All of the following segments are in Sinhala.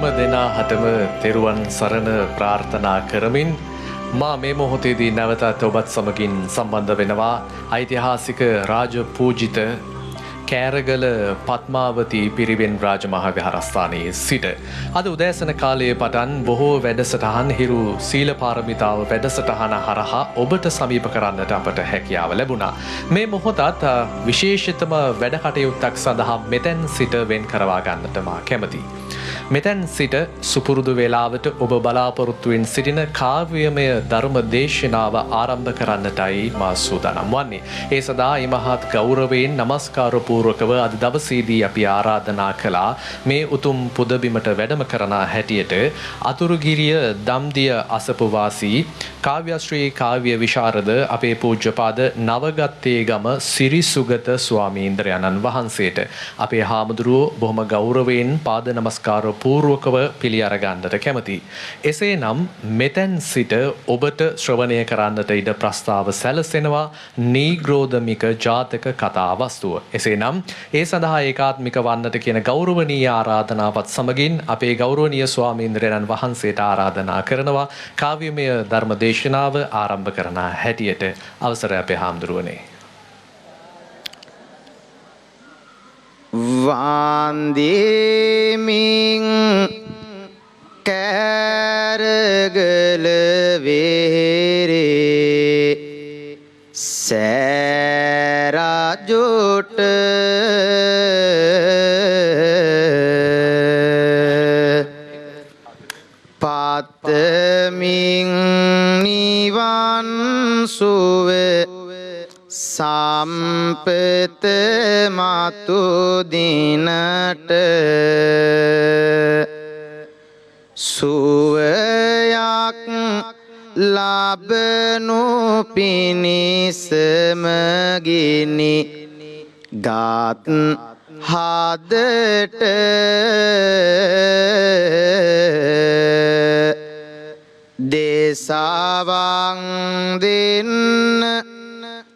හැම දෙනාටම තෙරුවන් සරණ ප්‍රාර්ථනා කරමින් මා මේ මොහොතේදී නැවතත් ඔබත් සමගින් සම්බන්ධ වෙනවා ඓතිහාසික රාජ පූජිත කෑරගල පద్මාවතී පිරිවෙන් රාජමහා විහාරස්ථානයේ සිට අද උදෑසන කාලයේ පටන් බොහෝ වැඩසටහන් හිරු සීල පාරමිතාව වැඩසටහන හරහා ඔබට සමීප කරන්නට අපට හැකියාව ලැබුණා. මේ මොහොතත් විශේෂිතම වැඩ කටයුත්තක් සඳහා මෙතෙන් සිට වෙන් කරවා ගන්නට මා කැමැතියි. මෙතෙන් සිට සුපුරුදු වේලාවට ඔබ බලාපොරොත්තුවෙන් සිටින කාව්‍යමය ධර්ම දේශනාව ආරම්භ කරන්නටයි මා සූදානම් වන්නේ. ඒ සඳහා ඉමහත් ගෞරවයෙන් නමස්කාර පූර්වකව අද දවසේදී අපි ආරාධනා කළා මේ උතුම් පුදබිමට වැඩම කරන හැටියට අතුරුගිරිය දම්දිය අසපු වාසී කාව්‍යශ්‍රී කාව්‍ය විශාරද අපේ පූජ්‍යපාද නවගත්තේගම සිරිසුගත ස්වාමීන්ද්‍රයන්න් වහන්සේට අපේ හාමුදුරුවෝ බොහොම ගෞරවයෙන් පාද නමස්කාර පූර්වකව පිළි අරගන්නට කැමැති. එසේනම් මෙතෙන් සිට ඔබට ශ්‍රවණය කරන්නට ඉඩ ප්‍රස්තාව සැලසෙනවා නීග්‍රෝධමික ජාතක කතා වස්තුව. එසේනම් ඒ සඳහා ඒකාත්මික වන්නට කියන ගෞරවනීය ආරාධනාවත් සමගින් අපේ ගෞරවනීය ස්වාමීන්ද්‍රයන් වහන්සේට ආරාධනා කරනවා කාව්‍යමය ධර්ම දේශනාව ආරම්භ කරන හැටියට අවසරයි අපේ හාමුදුරුවනේ. වන්දිමින් කෑරගල වෙහෙරේ සෑරජොට පතමින් නිවන් සුව සම්පත මතු දිනට සුවයක් ලබනු පිණිසම ගිනි ගත් හදට දේශාවන් දෙන්න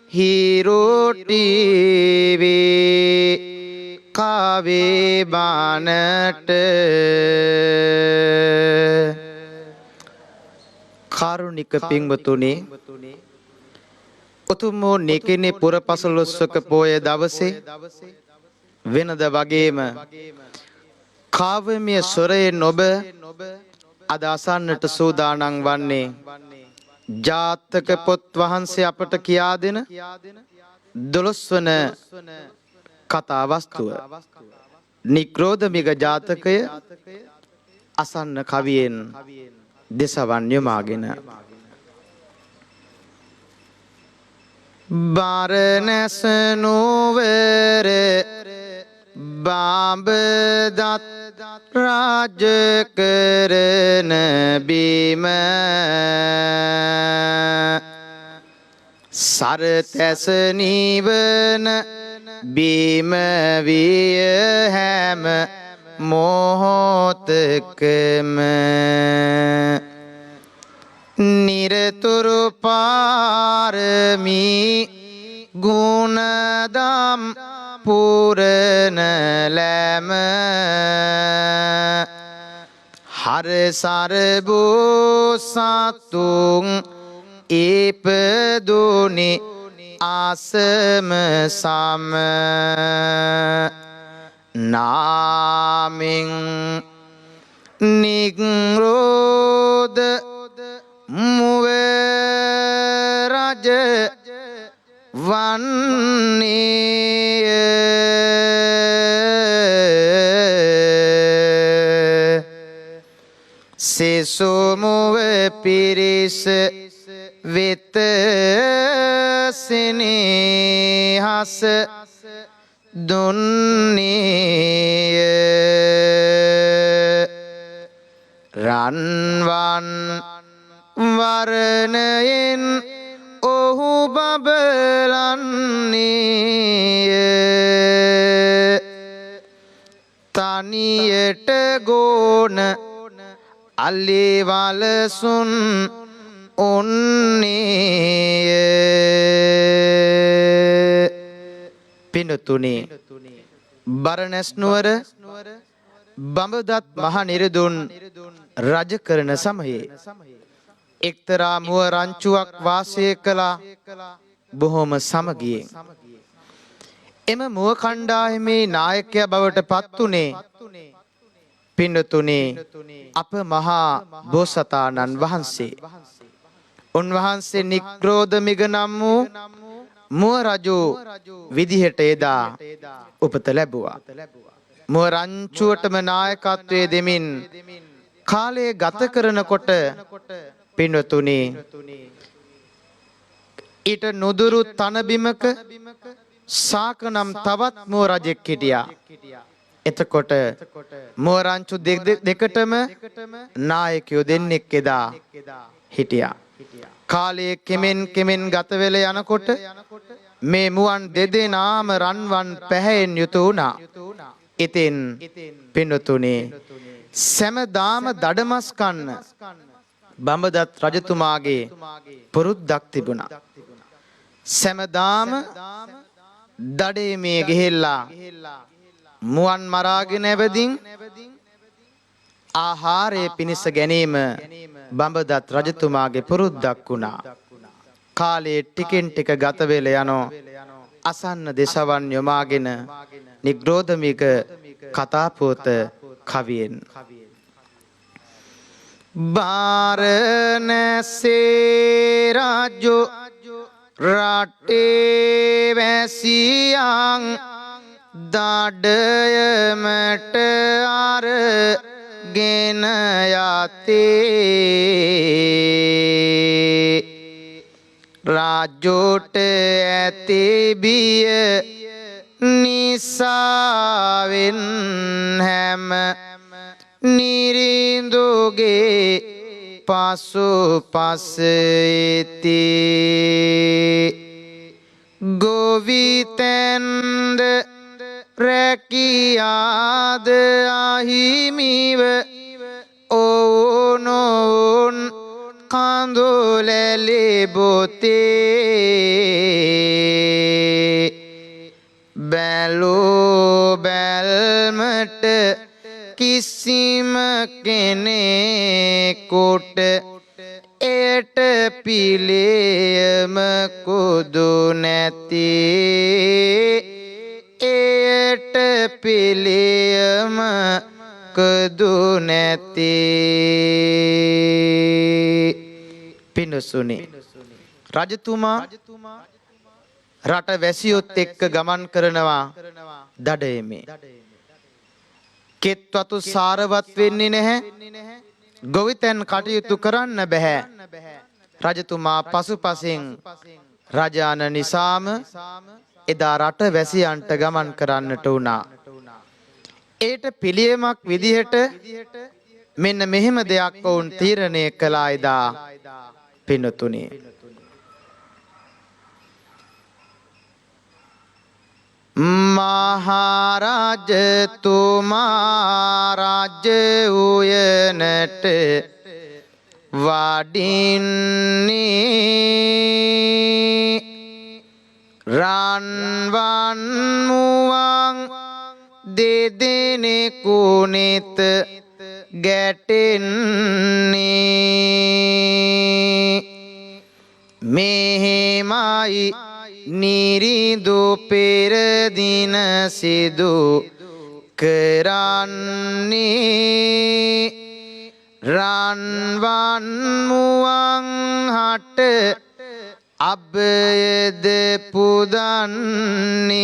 හිරෝටිවේ කාවේ බානට කාරුණික පින්වතුනි උතුම් නිකිණි පුරපසළොස්වක පෝය දවසේ වෙනද වගේම කාව්‍යමය ස්වරයෙන් ඔබ අද අසන්නට සූදානම් වන්නේ ජාතක පොත් වහන්සේ අපට කියා දෙන 12 වන කතා වස්තුව නික්‍රෝධමික ජාතකය අසන්න කවියෙන් දෙසවන් යොමාගෙන බරණැස නුවර බාඹදත් රාජ කරන බිම සරතැස නිවන බිම විය හැම මොහොතකම නිරතුරු පාරමී ගුණදම් පුරන ලැම හරසර බෝසතුන් ඉපදුනි ආසම සම නාමෙන් නිග්‍රෝධ මුව රජ වන්නේ සෙසුමුව පිරිස වෙත සෙනෙහස දුන්නේ රන්වන් වරණයෙන් ඔහු බබලන්නේ තනියට ගෝන අල්ලේවලසුන් ඔන්නේ පිනතුනේ බරණැස් නුවර බඹදත් මහ නිරදුන් රජ කරන සමයේ එක්තරා මුව රංචුවක් වාසය කළා බොහොම සමගියෙන්. එම මුව කණ්ඩායමේ නායකයා බවට පත් උනේ පින්නතුනේ අප මහා බෝසතාණන් වහන්සේ. උන්වහන්සේ නික්‍රෝධමිග නම් වූ මුව රජු විදිහට එදා උපත ලැබුවා. මුව රංචුවටම නායකත්වයේ දෙමින් කාලය ගත කරනකොට පින්නතුනේ ඊට නුදුරු තනබිමක සාක නම් තවත් මුව රජෙක් හිටියා. එතකොට මුව රංචු දෙකටම නායකයෝ දෙන්නෙක් එදා හිටියා. කාලයේ කෙමෙන් ගත වෙලා යනකොට මේ මුවන් දෙදෙනාම රන්වන් පැහැයෙන් යුතු වුණා. ඉතින් පින්නතුනේ සෑමදාම දඩමස් කන්න බඹදත් රජතුමාගේ පුරුද්දක් තිබුණා. සෑමදාම දඩේමේ ගිහිල්ලා මුවන් මරාගෙන ඇවදින් ආහාරය පිණිස ගැනීම බඹදත් රජතුමාගේ පුරුද්දක් වුණා. කාලයේ ටිකෙන් ටික ගත වෙලා යනෝ අසන්න දේශවන් යොමාගෙන නිග්‍රෝධමික කතාපුවත කවියෙන් බාරණැසේ රාජ්‍ය රටේ වැසියන් දඩයමට අරගෙන යතේ රාජ්‍යෝට ඇති බිය නිසාවෙන් හැම නිරිඳුගේ පසු පසෙති ගොවිතැන්ද රැකියාද අහිමිව ඔවුනොවුන් කඳුලැලි බොතේ බැලූ බැල්මට කිසිම කෙනෙකුට එයට පිළියම කුදු නැති එයට පිළියම කුදු නැති පින්නසුනි රජතුමා රට වැසියොත් එක්ක ගමන් කරනවා දඩයමේ. කෙත්වතු සාරවත් වෙන්නේ නැහැ. ගොවිතැන් කටයුතු කරන්න බෑ. රජතුමා පසුපසින් රජාන නිසාම එදා රට වැසියන්ට ගමන් කරන්නට වුණා. ඒට පිළියමක් විදිහට මෙන්න මෙහෙම දෙයක් වුන් තීරණය කළා එදා පින්නතුනේ. මහරජතුමා රජ උයනට වඩින්නේ රන්වන් මුවන් දෙදෙනෙකු නෙත ගැටෙන්නේ මෙහෙමයි නිරිඳු පෙර දින සිදු කරන්නේ රන්වන් මුවන් හට අබ්බයද පුදන්නේ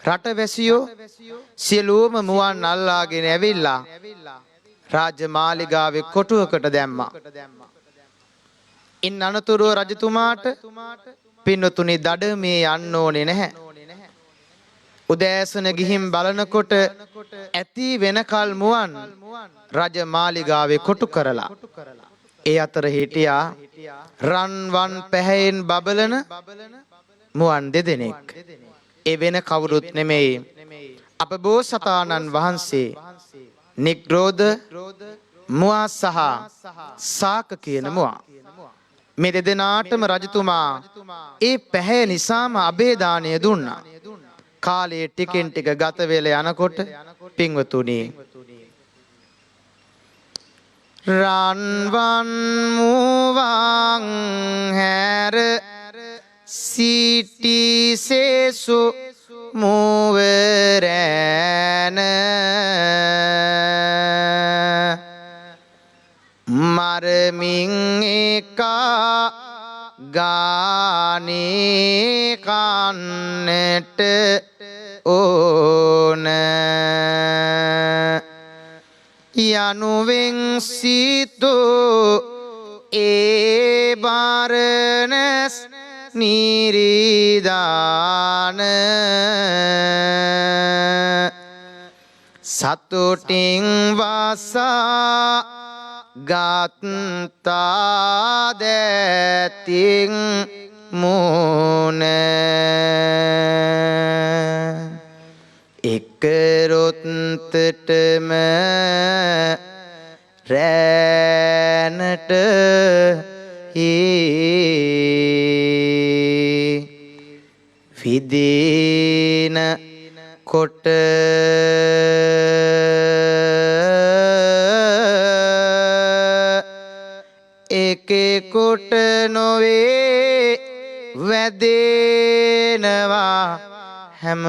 රටවැසියෝ සියලුම මුවන් අල්ලාගෙන ඇවිල්ලා රාජමාලිගාවේ කොටුවකට දැම්මා. ඉන් අනතුරුව රජතුමාට පින්නතුනි දඩමේ යන්න ඕනේ නැහැ. උදෑසන ගිහින් බලනකොට ඇති වෙනකල් මුවන් රජමාලිගාවේ කොටු කරලා ඒ අතර හිටියා රන්වන් පැහැයෙන් බබලන මුවන් දෙදෙනෙක්. ඒ වෙන කවුරුත් නෙමෙයි අප බෝසතාණන් වහන්සේ නිග්‍රෝධ මුවා සහ සාක කියන මුවා. මේ දෙදෙනාටම රජතුමා ඒ පැහැ නිසාම අබේදානය දුන්නා. කාලයේ ටිකෙන් ටික ගත වෙලා යනකොට පින්වතුනි රන්වන් මුවන් හැර සිටි සේසු මුවරෑන මරමින් එකා ගානේ කන්නට ඕන යනුවෙන් සිතෝ ඒ බාරණස් නිරිදාන සතුටින් වසා ගත්තා දැතින් මුණ එකරොත්තටම රැනට විදීන කොට එකෙකුට නොවේ වැදෙනවා හැම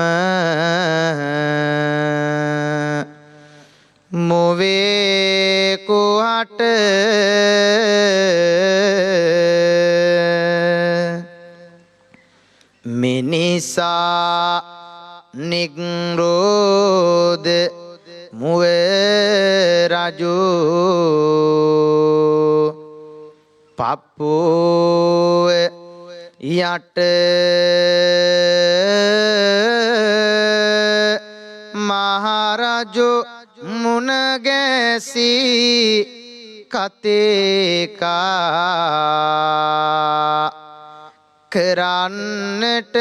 මොවේ කුහට මිනිසා නිග්‍රෝධ මුව රජු පප්පුව යට මහරජු මුණගැසී කතේකා කරන්නට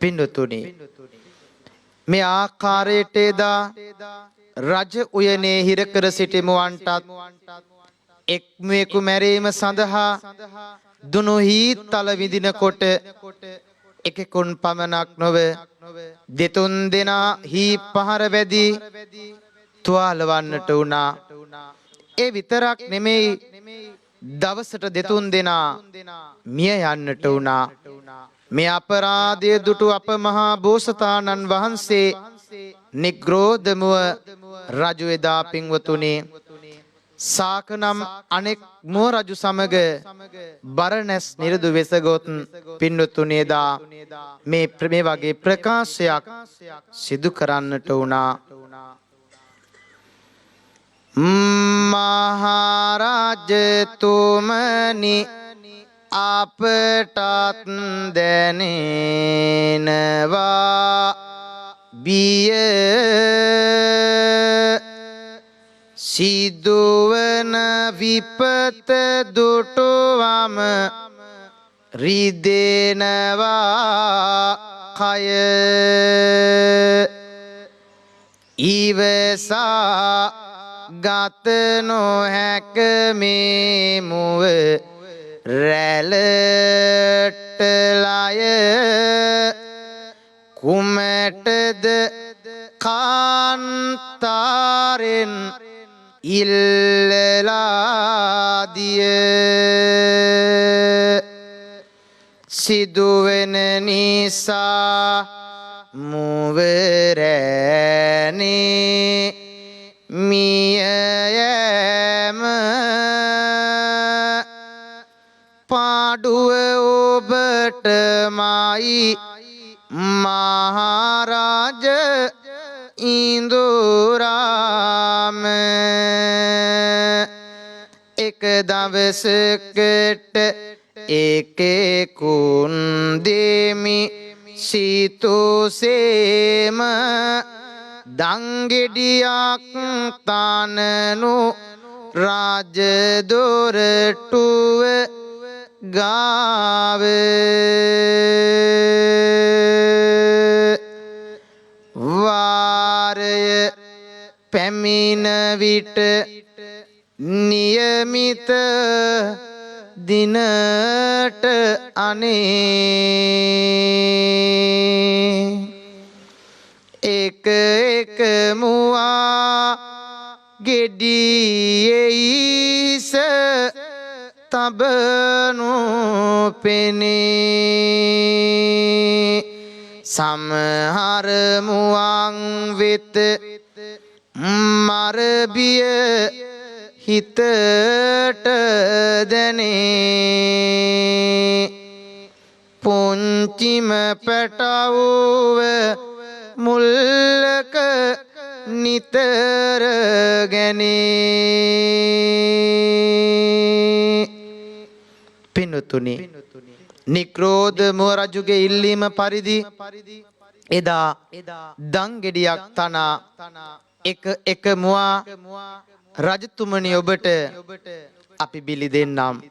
පින්තුනි මේ ආකාරයට එදා රජ උයනේ හිර කර සිටි මුවන්ටත් එක්මෙකු මැරීම සඳහා දුනු හීතල විඳිනකොට එකෙකුන් පමණක් නොව දෙතුන් දෙනා හී පහර වැදී තුවාල වන්නට වුණා. ඒ විතරක් නෙමෙයි දවසට දෙතුන් දෙනා මිය යන්නට වුණා. මේ අපරාධය දුටු අප මහා බෝසතාණන් වහන්සේ නිග්‍රෝධමුව රජු එදා පින්වතුනි සාකනම් අනෙක් මුව රජු සමග බරණැස් නිරදු වෙසගොත් පින්වතුනි එදා මේ වගේ ප්‍රකාශයක් සිදු කරන්නට වුණා. මහරජතුමනි අපටත් දැනෙනවා බිය සිදුවන විපත දුටුවම රිදෙනවා කය ඉවසා ගත නොහැක මේ මුව රැළට ලය කුමටද කාන්තාරෙන් ඉල්ලලාදිය සිදුවෙන නිසා මුවරෑනේ මියයෑම පාඩුව ඔබටමයි මහරජ ඉඳුරාම එක දවසකට එකෙකුන් දෙමි සිතුසේම දංගෙඩියක් තනනු රජදොරටුව ගාව වාරය පැමිණ විට නියමිත දිනට අනේ එක එක මුවා ගෙඩියෙයිස තබනු පෙනේ සමහර මුවන් වෙත මරබිය හිතට දැනේ පුංචිම පැටවුව මුල්ලක නිතර ගැනේ පිනුතුනි නික්‍රෝධ මුව රජුගේ ඉල්ලීම පරිදි එදා දංගෙඩියක් තනා එක මුවා රජතුමනි ඔබට අපි බිලි දෙන්නම්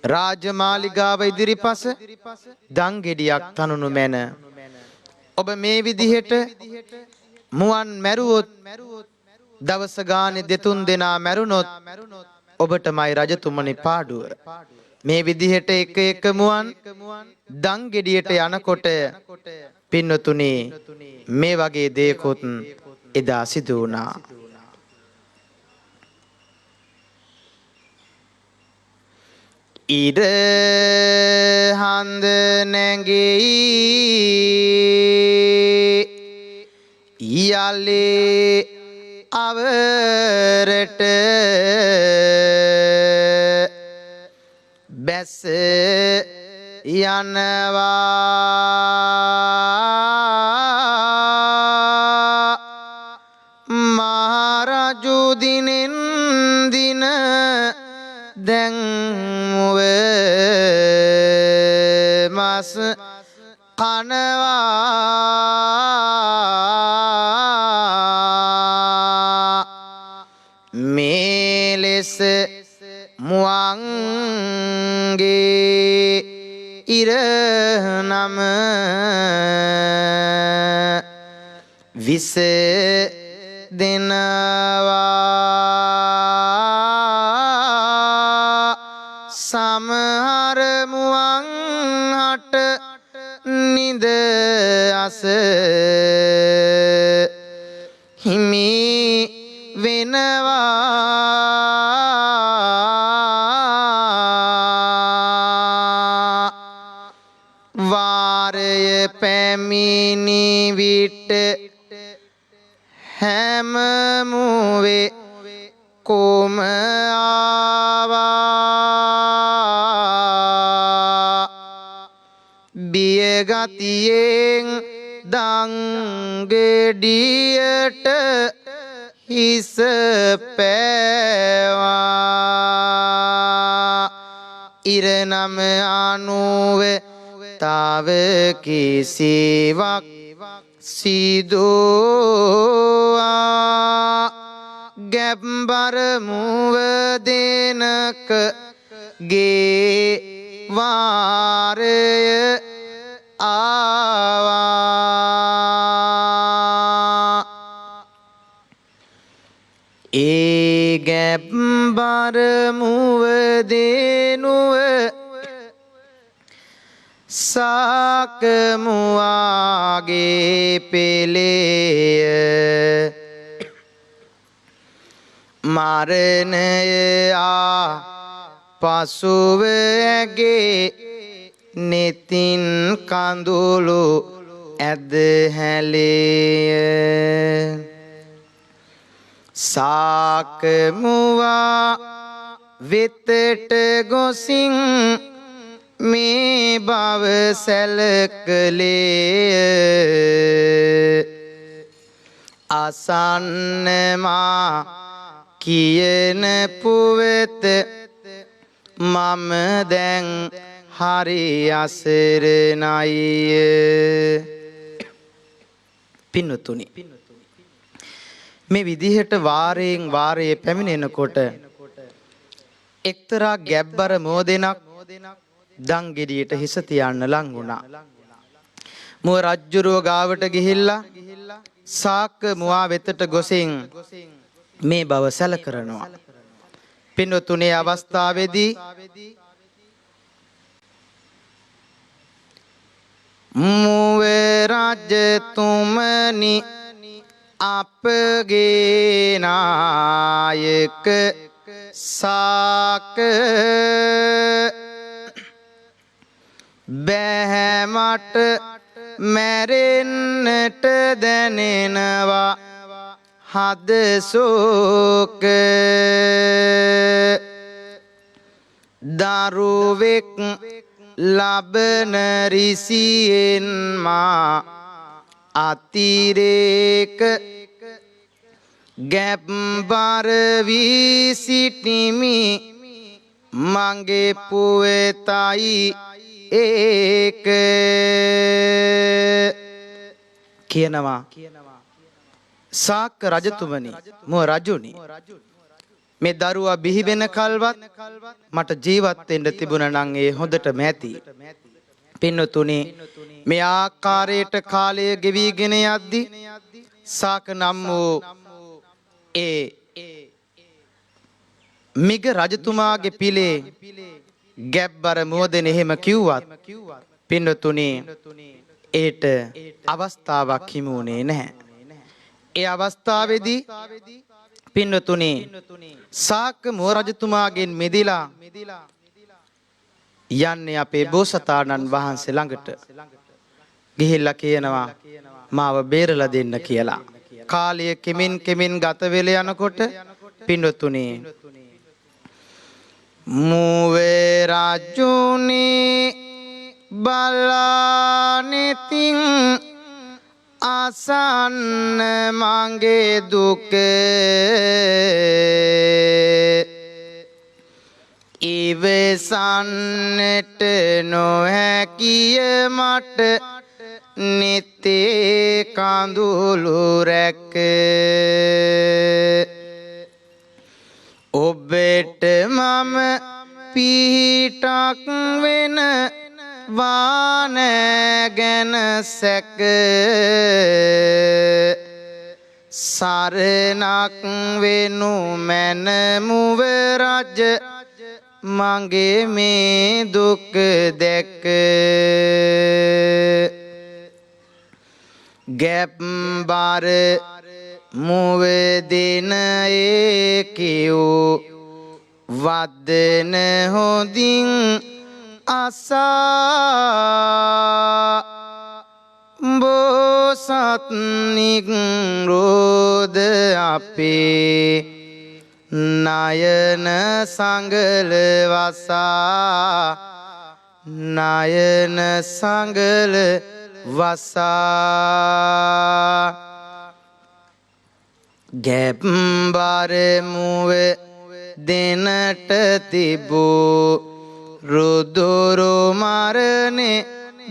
රාජමාලිගාව ඉදිරිපස දංගෙඩියක් තනුණු මැන ඔබ මේ විදිහට මුවන් මැරුවොත් දවස ගානේ දෙතුන් දෙනා මැරුණොත් ඔබටමයි රජතුමනි පාඩුව මේ විදිහට එක එක මුවන් දංගෙඩියට යනකොට පින්නතුනි මේ වගේ දේකොත් එදා සිදු වුණා ඉර හඳ නැගෙයි යලේ අවරට බැස යනවා මහරජු දිනෙන් දින දැන් මස් කනවා මේ ලෙස මුවන්ගේ ඉරනම විස දෙනවා සමහර මුවන් හට නිද අස හිමි වෙනවා වාරය පැමිණි විට හැම මුවේ කොම ආවා බියගතියෙන් දංගෙඩියට හිස පෑවා ඉරනම අනුව තව කිසිවක් සිදුවා ගැබ්බර මුව දෙනක ගේ වාරය ආවා ඒ ගැබ්බර මුව දෙනුව සාකමුවාගේ පෙළේය මරණය පසුව ඇගේ නෙතින් කඳුළු ඇද හැලේය සාකමුවා වෙතට ගොසින් මේ බව සැලකලේය අසන්නමා කියන පුවත මම දැන් හරි අසරණයි පින්තුනි මේ විදිහට වාරයෙන් වාරයේ පැමිණෙනකොට එක්තරා ගැබ්බර මෝදෙනක් දංගෙඩියට හිස තියන්න ලං වුණා. මුව රජ්ජුරුව ගාවට ගිහිල්ලා සාක මුවා වෙතට ගොසින් මේ බව සැලකරනවා. පින්වතුනි අවස්ථාවේදී මුවේ රජතුමනි අපගේ නායක සාක බැහැ මට මැරෙන්නට දැනෙනවා හද ශෝක දරුවෙක් ලබන රිසියෙන් මා අතිරේක ගැබ්බර වී සිටිමි මගේ පුවතයි ඒක කියනවා සාක්ක රජතුමනි මො රජුනි මේ දරුවා බිහි වෙන කල්වත් මට ජීවත් වෙන්න තිබුණා නම් ඒ හොඳටම ඇති. පින්නතුනි මේ ආකාරයට කාලය ගෙවිගෙන යද්දී සාක නම් වූ ඒ මිග රජතුමාගේ පිලේ ගැබ්බර මොදෙන එහෙම කිව්වත් පින්නතුනි ඒට අවස්ථාවක් හිමුනේ නැහැ. ඒ අවස්ථාවේදී පින්නතුනි සාක්ක මුව රජතුමාගෙන් මෙදිලා යන්නේ අපේ බෝසතාණන් වහන්සේ ළඟට ගිහිල්ලා කියනවා මාව බේරලා දෙන්න කියලා. කාලය කෙමින් කෙමින් ගත වෙලා යනකොට පින්නතුනි මුවේ රජුනේ බලානෙතින් ආසන්න මගේ දුක ඉවසන්නට නොහැකිය මට නිතේ කඳුළු රැක ඔබට මම පිහිටක් වෙන වාන ගැන සැක සරණක් වෙනු මැන මුව රජ මගේ මේ දුක දැක ගැබ්බර මුව දෙන ඒකියෝ වදන හොඳින් අසා බෝසත් නිරෝධ අපේ නයන සංගල වසා නයන සංගල වසා ගැබ්බර මුව දෙනට තිබූ රුදුරු මරණේ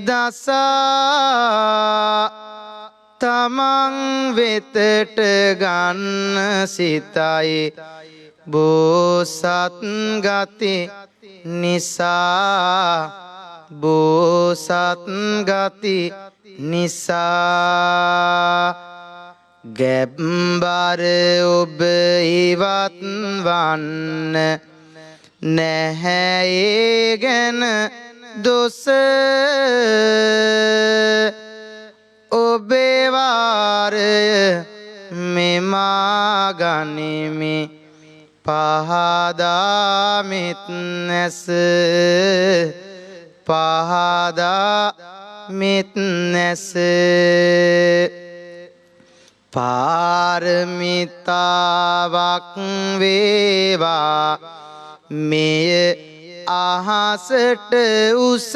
දසා තමන් වෙතට ගන්න සිතයි බෝසත් ගති නිසා බෝසත් ගති නිසා ගැබ්බර ඔබ ඉවත් වන්න නැහැ ඒ ගැන දොස ඔබේ වාරය මෙමා ගනිමි පහදා මෙත් නැස පහදා මෙත් නැස පාරමිතාවක් වේවා මෙය අහසට උස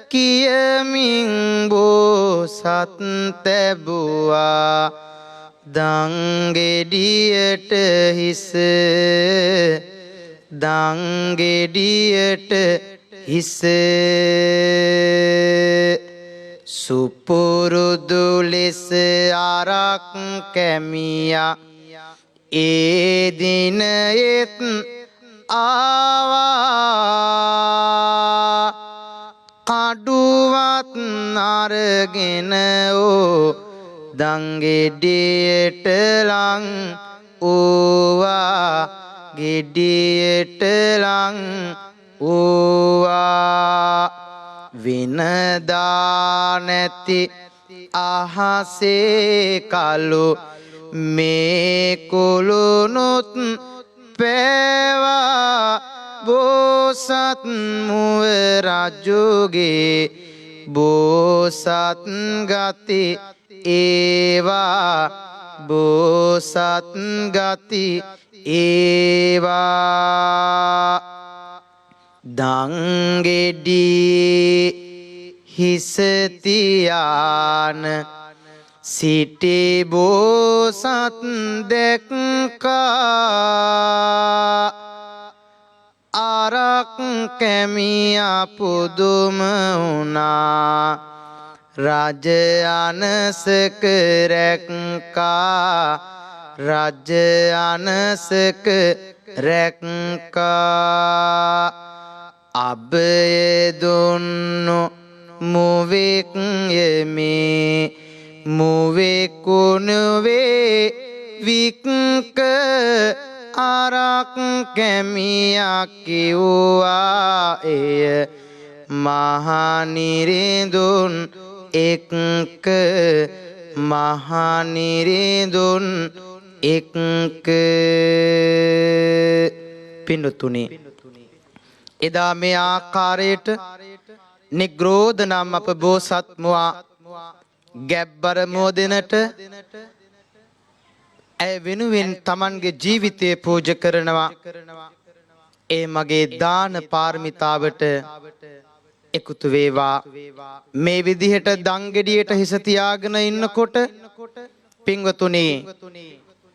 කියමින් බෝසත් තැබුවා දංගෙඩියට හිස දංගෙඩියට හිස සුපුරුදු ලෙස අරක් කැමියා ඒ දිනයෙත් ආවා කඩුවත් අරගෙන ඕ දංගෙඩියට ලං ඕවා ගෙඩියට ලං ඕවා වින දානැති අහසේ කළු මේ කුළුණුත් පෑවා බෝසත් මුව රජුගේ බෝසත් ගති ඒවා බෝසත් ගති ඒවා දංගෙඩියේ හිස තියාන සිටි බෝසත් දැක්කා අරක් කැමියා පුදුම වුණා රජ අනසක රැක්කා රජ අනසක රැක්කා අබය දුන්නු මුවෙක් යමේ මුවෙකුනුවේ වික්ක අරක් කැමියා කිව්වා එය මහනිරිඳුන් එක්ක මහනිරිඳුන් එක්ක පින්තුනි එදා මේ ආකාරයට නිග්‍රෝධ නම් අප බෝසත් මුවා ගැබ්බර මෝදෙනට ඇය වෙනුවෙන් තමන්ගේ ජීවිතය පූජ කරනවා ඒ මගේ දාන පාරමිතාවට එකතු වේවා මේ විදිහට දංගෙඩියට හිස තියාගෙන ඉන්නකොට පින්වතුනි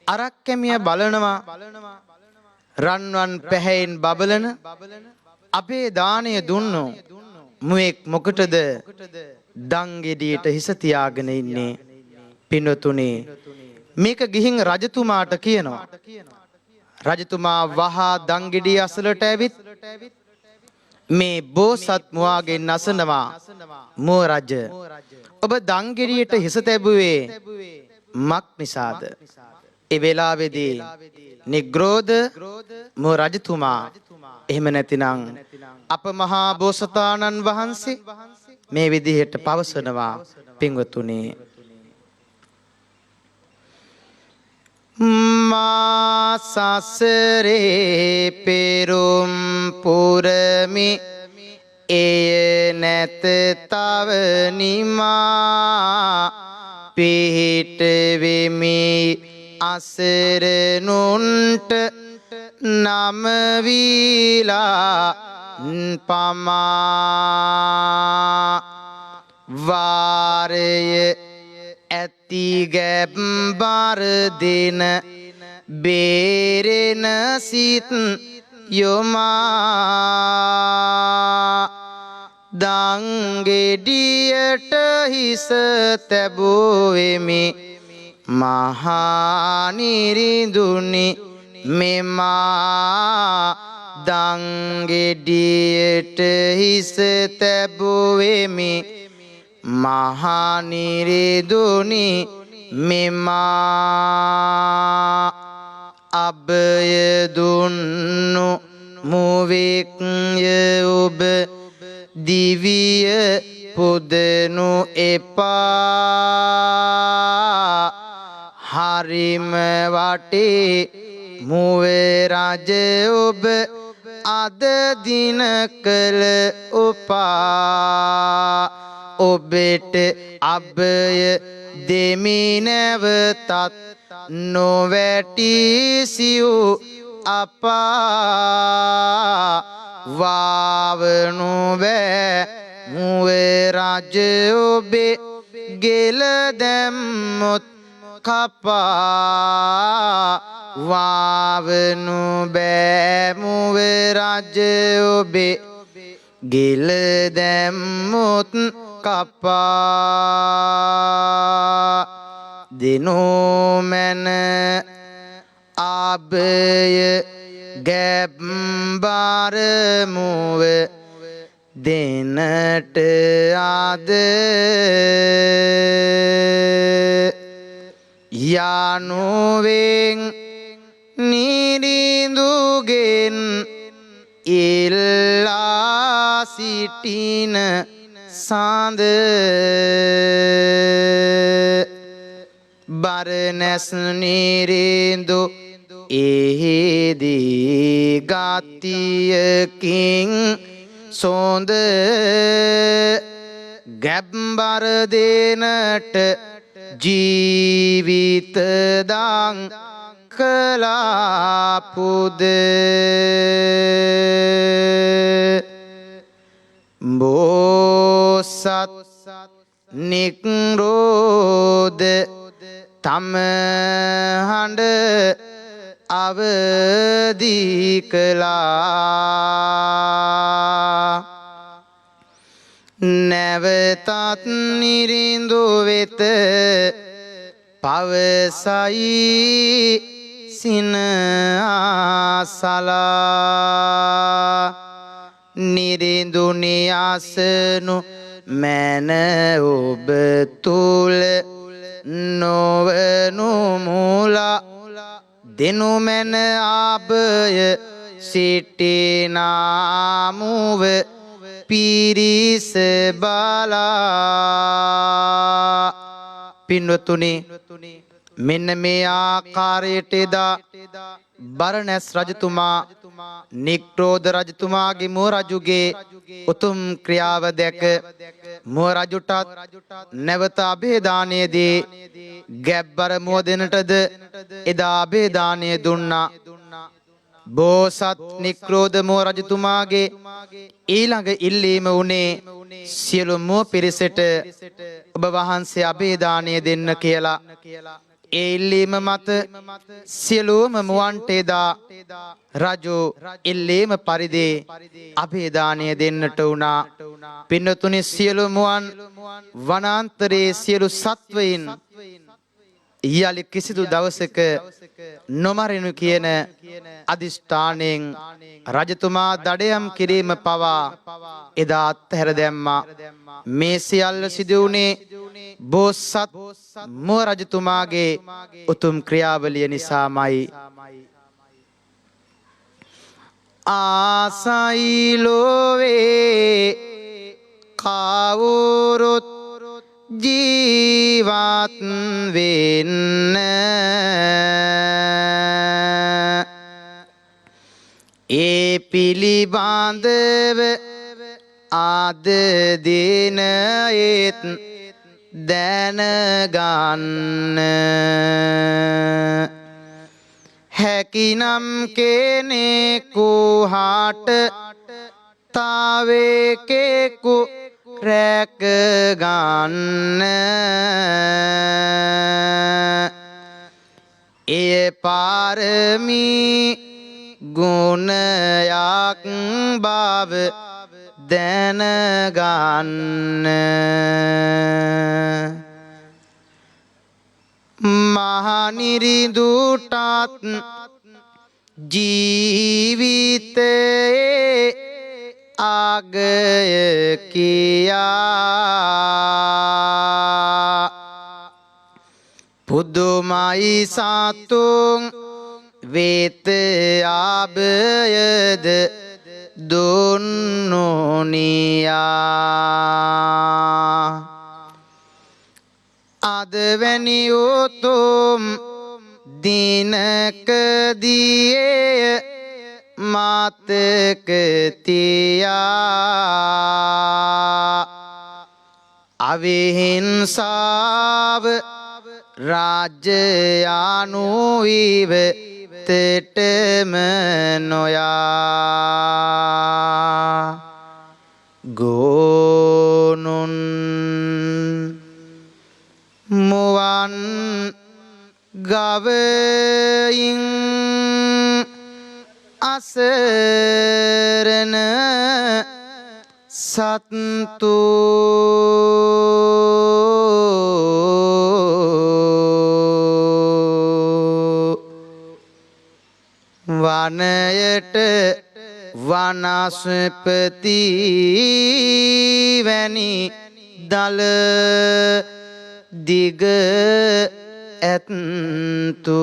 අරක් කැමිය බලනවා රන්වන් පැහැයෙන් බබලන අපේ දාණය දුන්නු මුවෙක් මොකටද දංගෙඩියට හිස තියාගෙන ඉන්නේ පින්වතුනි මේක ගිහින් රජතුමාට කියනවා රජතුමා වහා දංගෙඩිය අසලට ඇවිත් මේ බෝසත් මුවාගෙන් අසනවා මුව රජ ඔබ දංගෙඩියට හිස තැබුවේ මක් නිසාද ඒ වෙලාවේදී නිග්‍රෝධ මුව රජතුමා එහෙම නැතිනම් අප මහා බෝසතාණන් වහන්සේ මේ විදිහට පවසනවා පින්වතුනි මා සසරේ පෙරුම් පුරමි එය නැත තව නිමා පිහිට වෙමි අසරණුන්ට නම වීලා පමා වාරය ඇති ගැබ්බර දෙන බේරෙන සිත් යොමා දංගෙඩියට හිස තැබුවෙමි මහනිරිඳුනි මෙමා දංගෙඩියට හිස තැබුවෙමි මහනිරිඳුනි මෙමා අබය දුන්නු මුවෙක් ඔබ දිවිය පුදනු එපා හරිම වටේ මුවේ රජ ඔබ අද දින කළ උපා ඔබට අබය දෙමි නැවතත් නොවැටි සිව් අපා වාවනු බෑ මුවේ රජ ඔබේ ගෙල දැම්මොත් කපා වාවනු බෑ මුවේ රජ ඔබේ ගෙල දැම්මොත් කපා දිනෝමන ආබය ගැබ්බර මුව දෙනට ආද යනුවෙන් නිරිඳුගෙන් ඉල්ලා සිටින සාඳ බරණැස් නිරිඳු එහිදී ගාතියකින් සොඳ ගැබ්බර දෙනට ජීවිත දන් කලාපුද බෝසත් නික්රෝධ තම හඬ අවදී කළා නැවතත් නිරිඳු වෙත පවසයි සින ආසලා නිරිඳුනි අසනු මැන ඔබ තුල නොවනු මුලා දෙනු මැන ආභය සිටිනාමුව පිරිස බලා පින්වතුනි මෙන්න මේ ආකාරයට එදා බරණැස් රජතුමා නික්‍රෝධ රජතුමාගේ මුව රජුගේ උතුම් ක්‍රියාව දැක මුව රජුටත් නැවත අභේදානය දී ගැබ්බර මුව දෙනටද එදා අභේදානය දුන්නා බෝසත් නික්‍රෝධ මුව රජතුමාගේ ඊළඟ ඉල්ලීම වුණේ සියලු මුව පිරිසට ඔබ වහන්සේ අභේදානය දෙන්න කියලා ඒ ඉල්ලීම මත සියලුම මුවන්ට එදා රජු ඉල්ලීම පරිදි අභේදානය දෙන්නට වුණා පින්නතුනි සියලු මුවන් වනාන්තරයේ සියලු සත්වයින් යලි කිසිදු දවසක නොමරෙනු කියන අදිෂ්ඨාණයෙන් රජතුමා දඩයම් කිරීම පවා එදා අත්හැර දැම්මා මේ සියල්ල සිදු වුණේ බෝසත් මුව රජතුමාගේ උතුම් ක්‍රියාවලිය නිසාමයි ආසයි ලෝවේ කවුරුත් ජීවත් වෙන්න ඒ පිළිබඳව ආද දිනයේත් දැනගන්න හැකිනම් කෙනෙකු හට තාවේකෙකු රැක ගන්න එය පාරමී ගුණයක් බව දැනගන්න මහනිරිඳුටත් ජීවිතයේ ආගය කියා පුදුමයි සතුන් වේත ආභයද දුන්නෝනියා අදවැනි උතුම් දිනකදීය මතක තියා අවිහිංසාව රාජ්‍යයනුවිව තෙටම නොයා ගෝනුන් මුවන් ගවයින් අසරණ සත්තු වනයට වනස්පති වැනි දල දිග ඇත්තු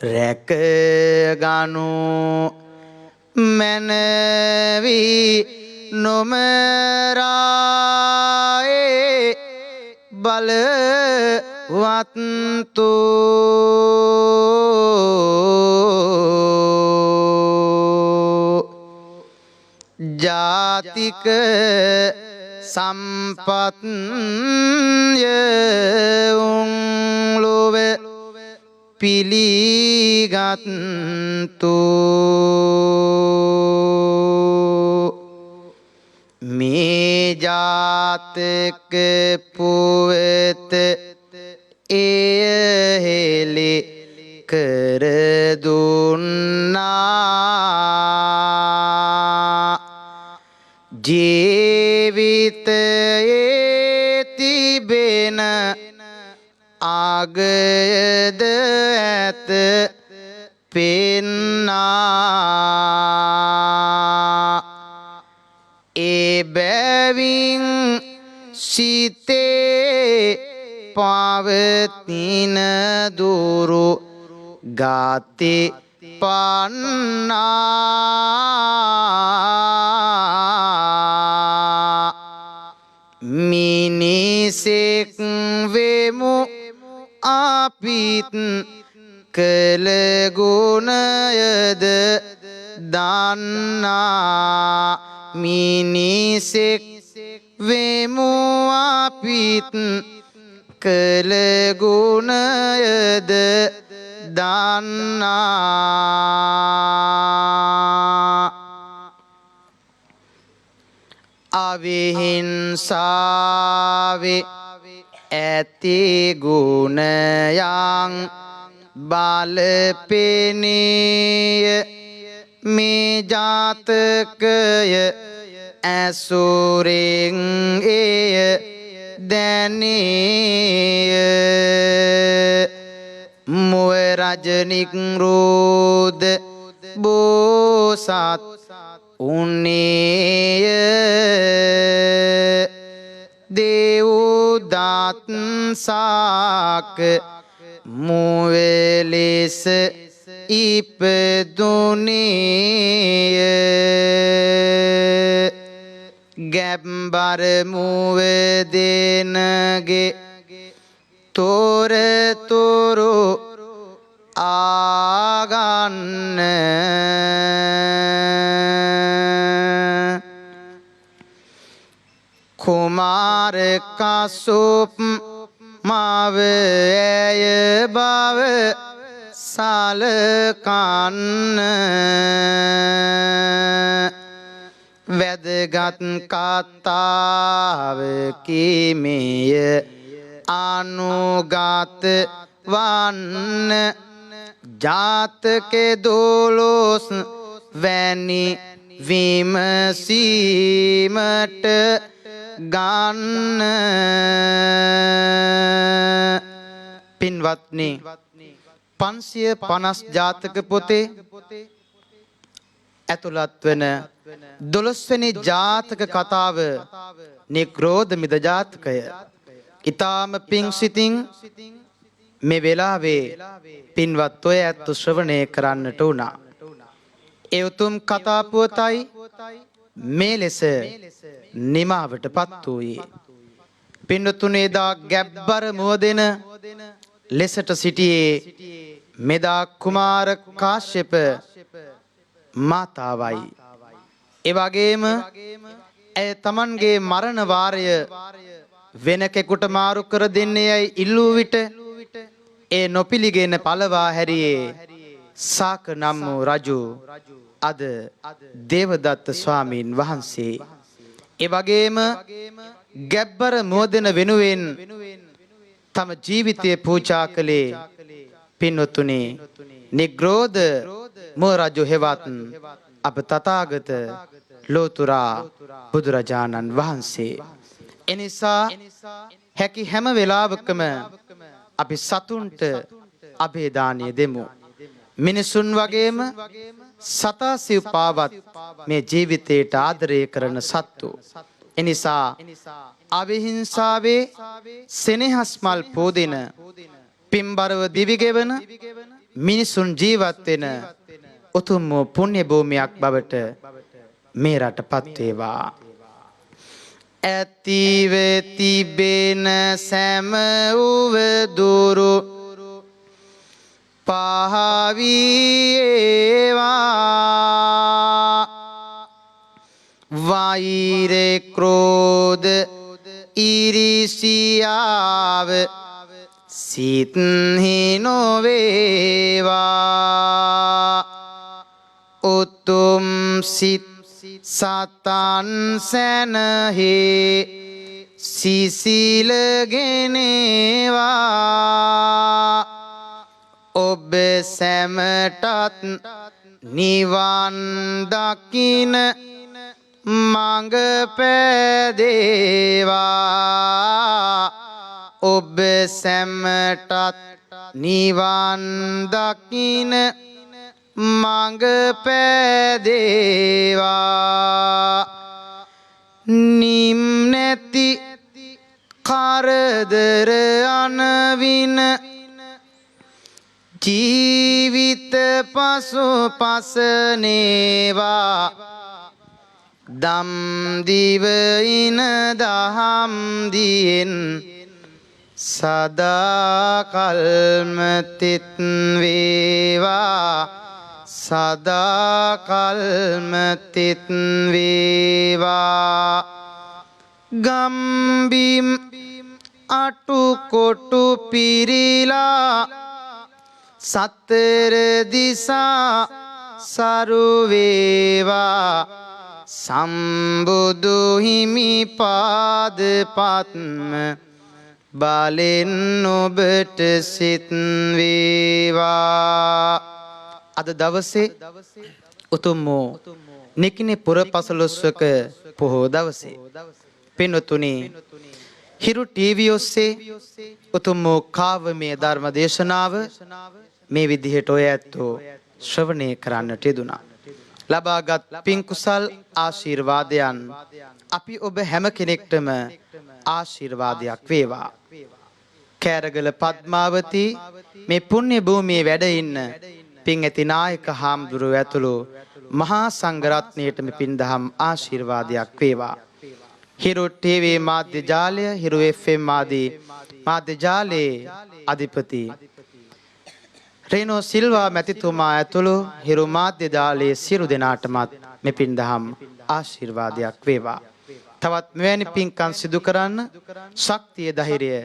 රැකගනු මැනවි නොමරායේ බලවත්තු ජාතික සම්පත්ය උන්ලොව පිළිගත්තු මේ ජාතක පුවත එය හෙළි කර දුන්නා ජීවිතයේ තිබෙන ආගයද ඇත පෙන්නා ඒ බැවින් සිතේ පවතින දුරු ගාති පන්නා මිනිසෙක් වෙමු අපිත් කළ ගුණයද දන්නා මිනිසෙක් වෙමු අපිත් කළ ගුණයද දන්නා අවිහිංසාවේ ඇති ගුණයන් බලපෙනීය මේ ජාතකය ඇසුරෙන් එය දැනීය මුව රජනික්රෝධ බෝසත් උන්නේය දේවදත් සාක මුවලෙස ඉපදුනේය ගැබ්බර මුව දෙනගේ තොරතුරු ආගන්න කුමාර කසුප් මව ඇය බව සලකන්න වැදගත් කතාව කීමේය අනුගත වන්න ජාතක දොළොස් වැනි විමසීමට ගන්න පින්වත්නි 550 ජාතක පොතේ ඇතුළත් වන 12 වෙනි ජාතක කතාව නික්‍රෝධ මිද ජාතකය. ඊ타ම පිං සිතින් මේ වෙලාවේ පින්වත් ඔය ඇත්තු ශ්‍රවණය කරන්නට උනා. ඒ උතුම් කතා පුවතයි මේ ලෙස නිමාවටපත් වූයේ. පින්තුනේ දා ගැබ්බර මුවදෙන ලෙසට සිටියේ මෙදා කුමාර කාශ්‍යප මාතාවයි. ඒ වගේම ඇය තමන්ගේ මරණ වාරය වෙන කෙකුට මාරු කර දෙන්නේ යයි ඉල්ලූ විට ඒ නොපිළිගෙන පළවා හැරියේ සාක නම් වූ රජු අද දේවදත්ත ස්වාමීන් වහන්සේ. ඒ වගේම ගැබ්බර මුවදෙන වෙනුවෙන් තම ජීවිතය පූජා කළේ පින්වතුනි නිග්‍රෝධ මුව රජු හෙවත් අප තථාගත ලෝතුරා බුදුරජාණන් වහන්සේ. එනිසා හැකි හැම වෙලාවකම අපි සතුන්ට අභේදානිය දෙමු. මිනිසුන් වගේම සතා සිව් පාවත් මේ ජීවිතයට ආදරය කරන සත්තු. එනිසා අවිහිංසාවේ සෙනෙහස් මල් පෝදින පින්බරව දිවිගෙවන මිනිසුන් ජීවත් වෙන උතුම් පුණ්‍ය භූමියක් බවට මේ රටපත් වේවා. ඇතිව තිබෙන සෑම උවදුරු පහවීවා. වෛර ක්‍රෝධ ඉරිසියාව සිත්හි නොවේවා. උතුම් සිත් සතන් සැනහේ සිසිලගෙනවා. ඔබ සැමටත් නිවන් දකින මඟ පෑදේවා. ඔබ සැමටත් නිවන් දකින මඟ පෑදේවා. නිම් නැති කරදර අනවින ජීවිත පසු පසනේවා. දම් දිවයින දහම් දියෙන් සදාකල්ම තිත් වේවා. සදාකල්ම තිත් වේවා. ගම්බිම් අටුකොටු පිරිලා සතර දිසා සරු වේවා. සම්බුදු හිමි පාද පත්ම බලෙන් ඔබට සිත් වේවා. අද දවසේ උතුම් වූ නිකිණි පුර පසළොස්වක පොහෝ දවසේ පින්වතුනි හිරු ටීවී ඔස්සේ උතුම් වූ කාවමේ ධර්ම දේශනාව මේ විදිහට ඔය ඇත්තෝ ශ්‍රවණය කරන්නට යෙදුණා. ලබාගත් පින් කුසල් ආශිර්වාදයන් අපි ඔබ හැම කෙනෙක්ටම ආශිර්වාදයක් වේවා. කෑරගල පද්මාවතී මේ පුණ්‍ය භූමියේ වැඩ ඉන්න පින් ඇති නායක හාමුදුරුවෝ ඇතුළු මහා සංඝරත්නයටම පින් දහම් ආශිර්වාදයක් වේවා. හිරු ටීවී මාධ්‍ය ජාලය, හිරු FM ආදී මාධ්‍ය ජාලයේ අධිපති රේනෝ සිල්වා මැතිතුමා ඇතුළු හිරු මාධ්‍ය ජාලයේ සියලු දෙනාටමත් මේ පින් දහම් ආශිර්වාදයක් වේවා. තවත් මෙවැනි පින්කම් සිදු කරන්න ශක්තිය ධෛර්යය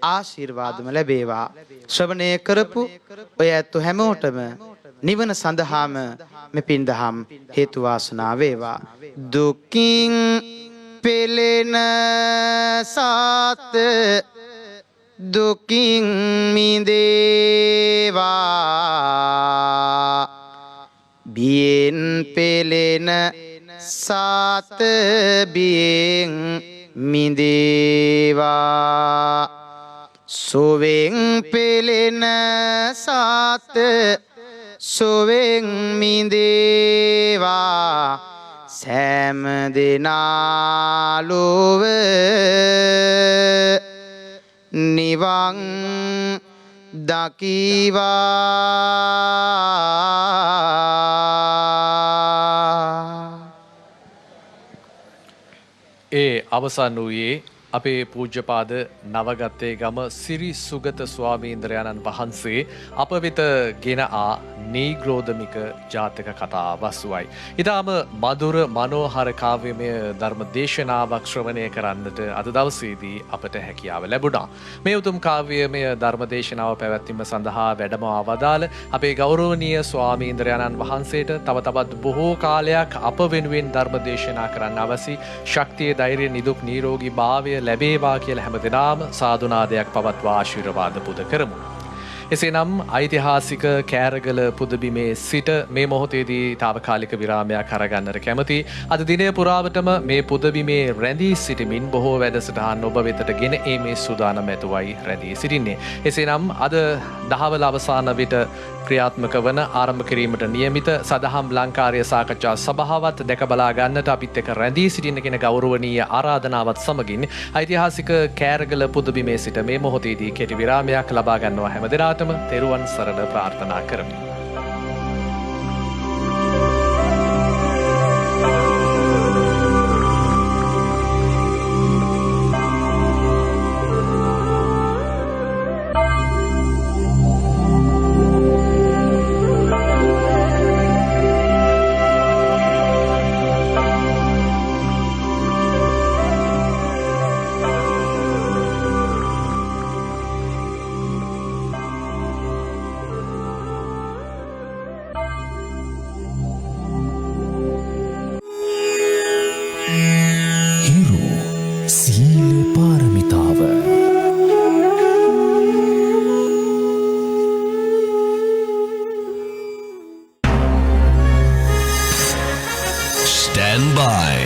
ආශිර්වාදම ලැබේවා. ශ්‍රවණය කරපු ඔය ඇත්තෝ හැමෝටම නිවන සඳහාම මේ පින් දහම් හේතු වාසනා වේවා. දුකින් පෙළෙන සාත දුකින් මිදේවා. බියෙන් පෙළෙන සාත බියෙන් මිදේවා. සුවෙන් පෙළෙන සාත සුවෙන් මිදේවා. සෑම දෙනා ලොව නිවන් දකිවා. ඒ අවසන් වූයේ අපේ පූජ්‍යපාද නවගත්තේ ගම සිරි සුගත ස්වාමීන්ද්‍රයන්න් වහන්සේ අප වෙත ගෙන ආ නීග්‍රෝධමික ජාතක කතා වස්තුවයි. ඉතාම මధుර මනෝහර කාව්‍යමය ධර්ම දේශනාවක් ශ්‍රවණය කරන්නට අද දවසේදී අපට හැකියාව ලැබුණා. මේ උතුම් කාව්‍යමය ධර්ම දේශනාව පැවැත්වීම සඳහා වැඩම අවදාළ අපේ ගෞරවනීය ස්වාමීන්ද්‍රයන්න් වහන්සේට තව තවත් බොහෝ කාලයක් අප වෙනුවෙන් ධර්ම දේශනා කරන්න අවසි ශක්තිය, ධෛර්ය, නිදුක් නිරෝගී භාවය ලැබේවා කියලා හැමදෙනාම සාදුනාදයක් පවත්වා ආශිර්වාද පුද කරමු. එසේනම් ඓතිහාසික කෑරගල පුදබිමේ සිට මේ මොහොතේදී తాවකාලික විරාමයක් අරගන්නට කැමති. අද දිනය පුරාවටම මේ පුදබිමේ රැඳී සිටමින් බොහෝ වැඩසටහන් ඔබ වෙතට ගෙන ඒමේ සූදානම් ඇතුවයි රැඳී සිටින්නේ. එසේනම් අද දහවල අවසාන විට ක්‍රියාත්මක වන ආරම්භ කිරීමට නියමිත සදහම් ලංකාරය සාකච්ඡා සභාවත් දැක බලා ගන්නට අපිත් එක්ක රැඳී සිටින්න කියන ගෞරවනීය ආරාධනාවත් සමගින් ඓතිහාසික කෑරගල පුදබිමේ සිට මේ මොහොතේදී කෙටි විරාමයක් ලබා ගන්නවා හැමදෙනාටම තෙරුවන් සරණ ප්‍රාර්ථනා කරමි. Stand by.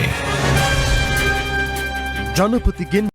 ජනපතිගෙන්